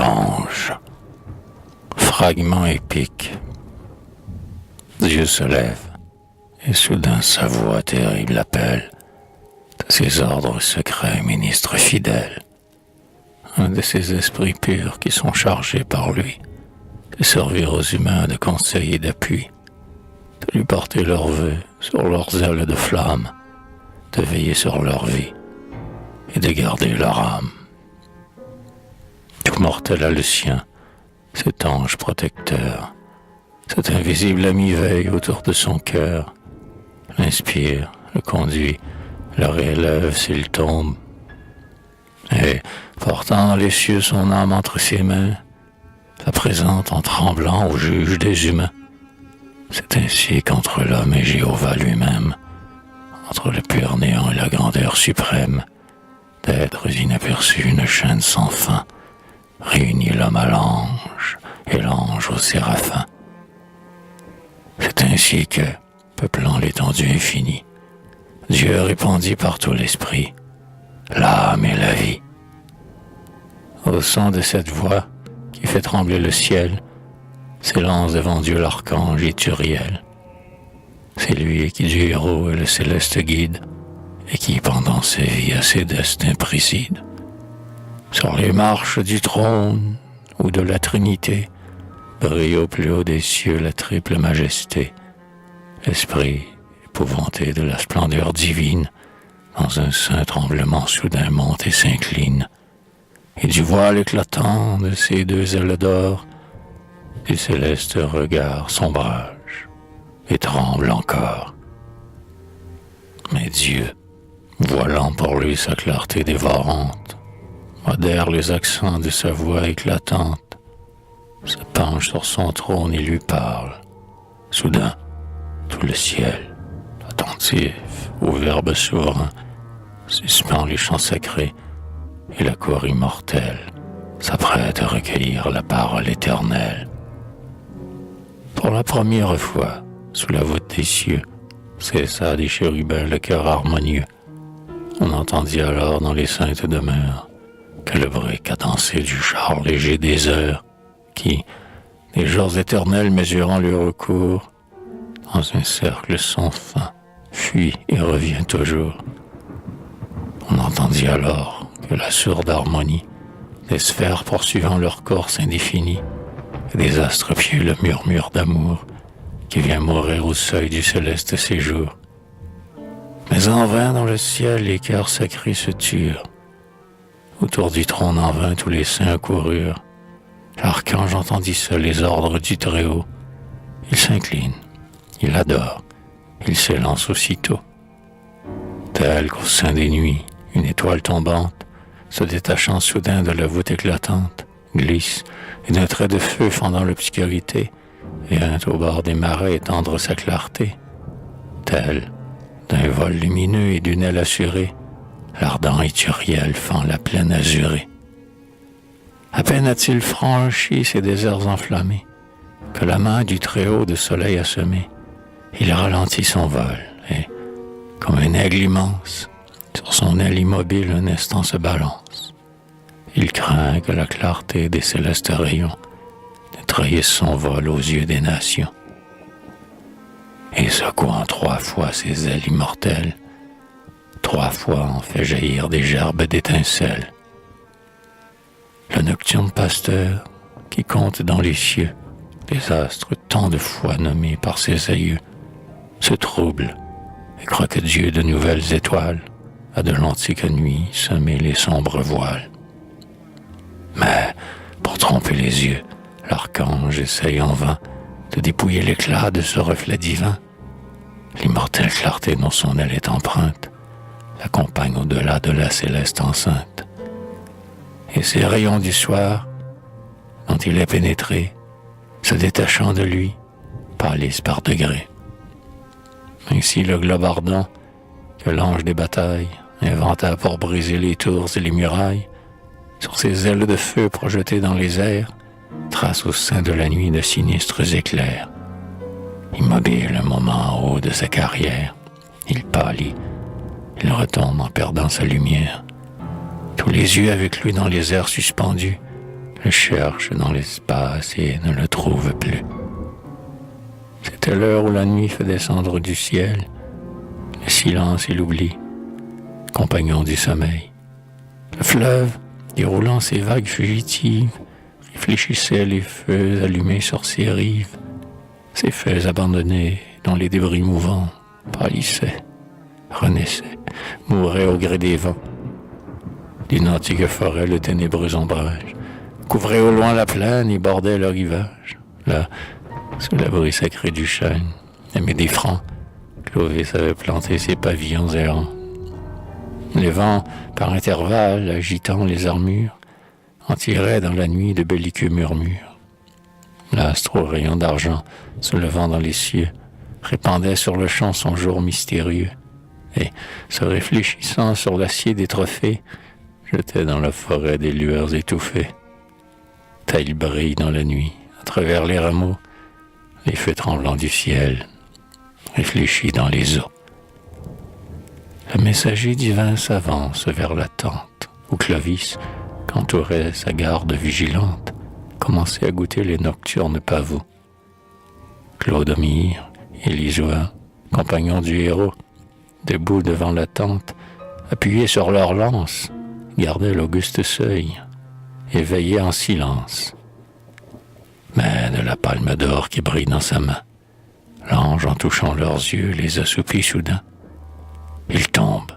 l'ange. Fragment épique. Dieu se lève, et soudain sa voix terrible appelle de ses ordres secrets, ministres fidèles, un de ces esprits purs qui sont chargés par lui de servir aux humains de conseil et d'appui, de lui porter leurs vœux sur leurs ailes de flamme, de veiller sur leur vie et de garder leur âme. Tout mortel a le sien, cet ange protecteur, cet invisible ami veille autour de son cœur, l'inspire, le conduit, le réélève s'il tombe, et, portant dans les cieux son âme entre ses mains, la présente en tremblant au juge des humains. C'est ainsi qu'entre l'homme et Jéhovah lui-même, entre le pur néant et la grandeur suprême, d'êtres inaperçus une chaîne sans fin, réunit l'homme à l'ange et l'ange au séraphin. C'est ainsi que, peuplant l'étendue infinie, Dieu répandit partout l'esprit, l'âme et la vie. Au son de cette voix qui fait trembler le ciel, s'élance devant Dieu l'archange Ithuriel. C'est lui qui du héros et le céleste guide, et qui, pendant ses vies, à ses destins préside. Sur les marches du trône ou de la Trinité, brille au plus haut des cieux la triple majesté. L'esprit, épouvanté de la splendeur divine, dans un saint tremblement soudain monte et s'incline, et du voile éclatant de ses deux ailes d'or, du céleste regard sombrage, et tremble encore. Mais Dieu, voilant pour lui sa clarté dévorante, modère les accents de sa voix éclatante, se penche sur son trône et lui parle. Soudain, tout le ciel, attentif au Verbe souverain, suspend les chants sacrés, et la cour immortelle s'apprête à recueillir la parole éternelle. Pour la première fois, sous la voûte des cieux, cessa des chérubins le chœur harmonieux. On entendit alors dans les saintes demeures que le bruit cadencé du char léger des heures, qui, des jours éternels mesurant le recours, dans un cercle sans fin, fuit et revient toujours. On entendit alors que la sourde harmonie des sphères poursuivant leur course indéfinie, et des astres pieux le murmure d'amour qui vient mourir au seuil du céleste séjour. Mais en vain dans le ciel les cœurs sacrés se turent. Autour du trône en vain tous les saints accoururent. L'archange entendit seul les ordres du Très-Haut. Il s'incline, il adore, il s'élance aussitôt. Tel qu'au sein des nuits, une étoile tombante, se détachant soudain de la voûte éclatante, glisse, et d'un trait de feu fendant l'obscurité, vient au bord des marais étendre sa clarté. Tel, d'un vol lumineux et d'une aile assurée, l'ardent Ithuriel fend la plaine azurée. À peine a-t-il franchi ces déserts enflammés, que la main du Très-Haut de soleil a semé, il ralentit son vol, et, comme un aigle immense, sur son aile immobile un instant se balance. Il craint que la clarté des célestes rayons ne trahisse son vol aux yeux des nations. Et secouant 3 fois ses ailes immortelles, 3 fois en fait jaillir des gerbes d'étincelles. Le nocturne pasteur, qui compte dans les cieux les astres tant de fois nommés par ses aïeux, se trouble et croit que Dieu de nouvelles étoiles a de l'antique nuit semé les sombres voiles. Mais, pour tromper les yeux, l'archange essaye en vain de dépouiller l'éclat de ce reflet divin. L'immortelle clarté dont son aile est empreinte l'accompagne au-delà de la céleste enceinte. Et ces rayons du soir, dont il est pénétré, se détachant de lui, pâlissent par degrés. Ainsi le globe ardent que l'ange des batailles inventa pour briser les tours et les murailles, sur ses ailes de feu projetées dans les airs, trace au sein de la nuit de sinistres éclairs. Immobile un moment en haut de sa carrière, il pâlit, il retombe en perdant sa lumière. Tous les yeux avec lui dans les airs suspendus le cherche dans l'espace et ne le trouve plus. C'était l'heure où la nuit fait descendre du ciel le silence et l'oubli, compagnons du sommeil. Le fleuve, déroulant ses vagues fugitives, réfléchissait les feux allumés sur ses rives. Ces feux abandonnés dont les débris mouvants pâlissaient, renaissaient, mouraient au gré des vents. D'une antique forêt, le ténébreux ombrage couvrait au loin la plaine et bordait le rivage. Là, sous l'abri sacré du chêne, aimé des francs, Clovis avait planté ses pavillons errants. Les vents, par intervalles, agitant les armures, en tiraient dans la nuit de belliqueux murmures. L'astre aux rayons d'argent, se levant dans les cieux, répandait sur le champ son jour mystérieux, et, se réfléchissant sur l'acier des trophées, jetait dans la forêt des lueurs étouffées. Tel brille dans la nuit, à travers les rameaux, les feux tremblants du ciel, réfléchis dans les eaux. Le messager divin s'avance vers la tente où Clovis, qu'entourait sa garde vigilante, commençait à goûter les nocturnes pavots. Clodomir et Lisoa, compagnons du héros, debout devant la tente, appuyés sur leurs lances, gardaient l'auguste seuil et veillaient en silence. Mais de la palme d'or qui brille dans sa main, l'ange, en touchant leurs yeux, les assoupit soudain. Ils tombent.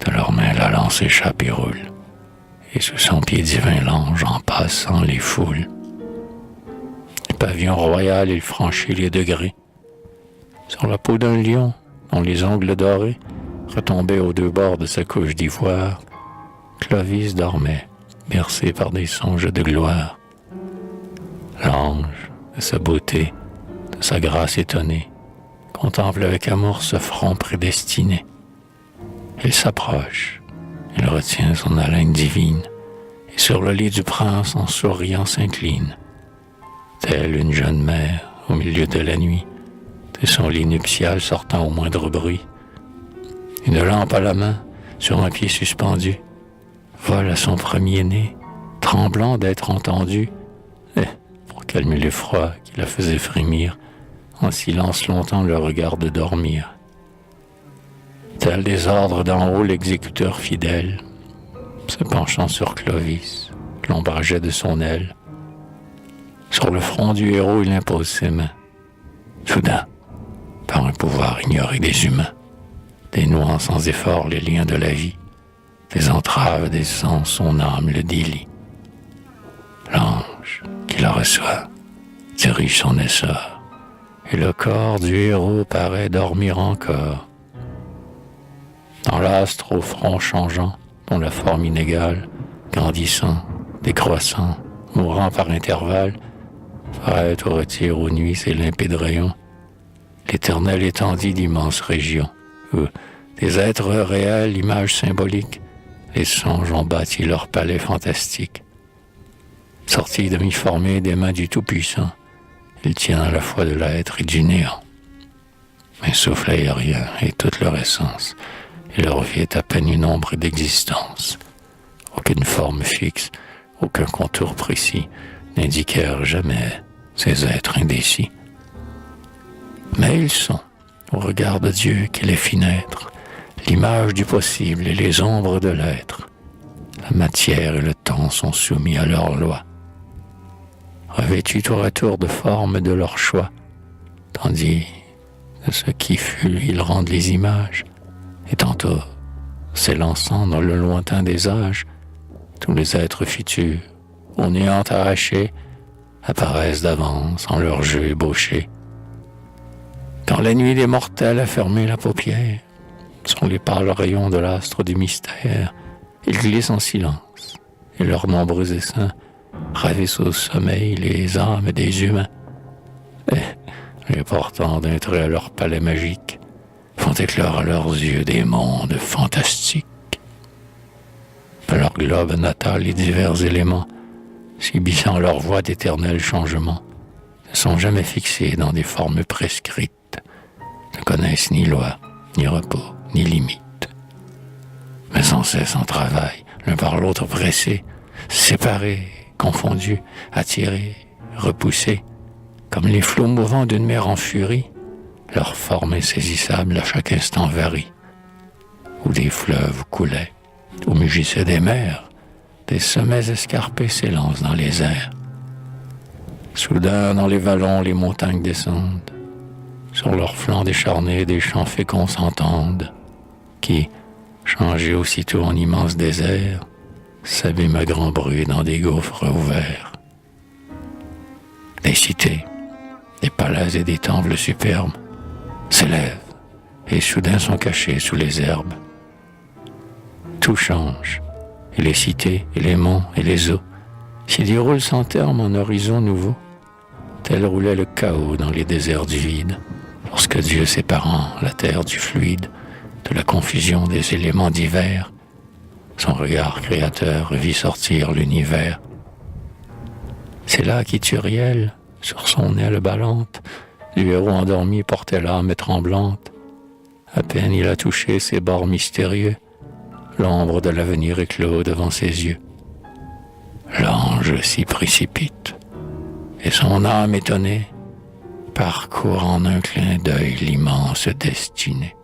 De leurs mains, la lance échappe et roule. Et sous son pied divin, l'ange, en passant, les foule. Du pavillon royal, il franchit les degrés. Sur la peau d'un lion, dont les ongles dorés retombaient aux deux bords de sa couche d'ivoire, Clovis dormait, bercé par des songes de gloire. L'ange, de sa beauté, de sa grâce étonnée, contemple avec amour ce front prédestiné. Il s'approche, il retient son haleine divine, et sur le lit du prince en souriant s'incline. Telle une jeune mère, au milieu de la nuit, de son lit nuptial sortant au moindre bruit. Une lampe à la main, sur un pied suspendu, vole à son premier-né, tremblant d'être entendu, et, pour calmer l'effroi qui la faisait frémir, en silence longtemps le regard de dormir. Tel des ordres d'en haut l'exécuteur fidèle, se penchant sur Clovis, l'ombrageait de son aile. Sur le front du héros, il impose ses mains. Soudain, par un pouvoir ignoré des humains, dénouant sans effort les liens de la vie, des entraves des sens, son âme le délie. L'ange, qui la reçoit, dirige son essor, et le corps du héros paraît dormir encore. Dans l'astre au front changeant, dont la forme inégale, grandissant, décroissant, mourant par intervalles, prête au retire aux nuits ses limpides rayons, l'éternelle étendue d'immenses régions, où des êtres réels, images symboliques, les songes ont bâti leur palais fantastique. Sortis demi-formés des mains du Tout-Puissant, il tient à la fois de l'être et du néant. Un souffle aérien et toute leur essence, et leur vie est à peine une ombre d'existence. Aucune forme fixe, aucun contour précis n'indiquèrent jamais ces êtres indécis. Mais ils sont, au regard de Dieu qui les fit naître, l'image du possible et les ombres de l'être. La matière et le temps sont soumis à leur loi, revêtus tour à tour de formes de leur choix, tandis de ce qui fut, ils rendent les images, et tantôt, s'élançant dans le lointain des âges, tous les êtres futurs, au néant arrachés, apparaissent d'avance en leur jeu ébauché. Quand la nuit des mortels a fermé la paupière, sur les pâles rayons de l'astre du mystère, ils glissent en silence, et leurs nombreux essaims ravissent au sommeil les âmes des humains. Et, les portant d'un trait à leur palais magique, font éclore à leurs yeux des mondes fantastiques. De leur globe natal les divers éléments, subissant leur voie d'éternel changement, ne sont jamais fixés dans des formes prescrites, ne connaissent ni loi, ni repos, ni limite. Mais sans cesse en travail, l'un par l'autre pressés, séparés confondus, attirés, repoussés, comme les flots mouvants d'une mer en furie, leur forme insaisissable à chaque instant varie. Où des fleuves coulaient, où mugissaient des mers, des sommets escarpés s'élancent dans les airs. Soudain, dans les vallons, les montagnes descendent. Sur leurs flancs décharnés, des champs féconds s'entendent, qui, changés aussitôt en immense désert, s'abîment à grand bruit dans des gouffres ouverts. Des cités, des palais et des temples superbes s'élèvent et soudain sont cachés sous les herbes. Tout change, et les cités, et les monts, et les eaux s'y déroulent sans terme en horizon nouveau, tel roulait le chaos dans les déserts du vide, lorsque Dieu séparant la terre du fluide, de la confusion des éléments divers, son regard créateur vit sortir l'univers. C'est là qu'Ithuriel, sur son aile ballante, du héros endormi portait l'âme tremblante. À peine il a touché ses bords mystérieux, l'ombre de l'avenir éclot devant ses yeux. L'ange s'y précipite, et son âme étonnée parcourt en un clin d'œil l'immense destinée.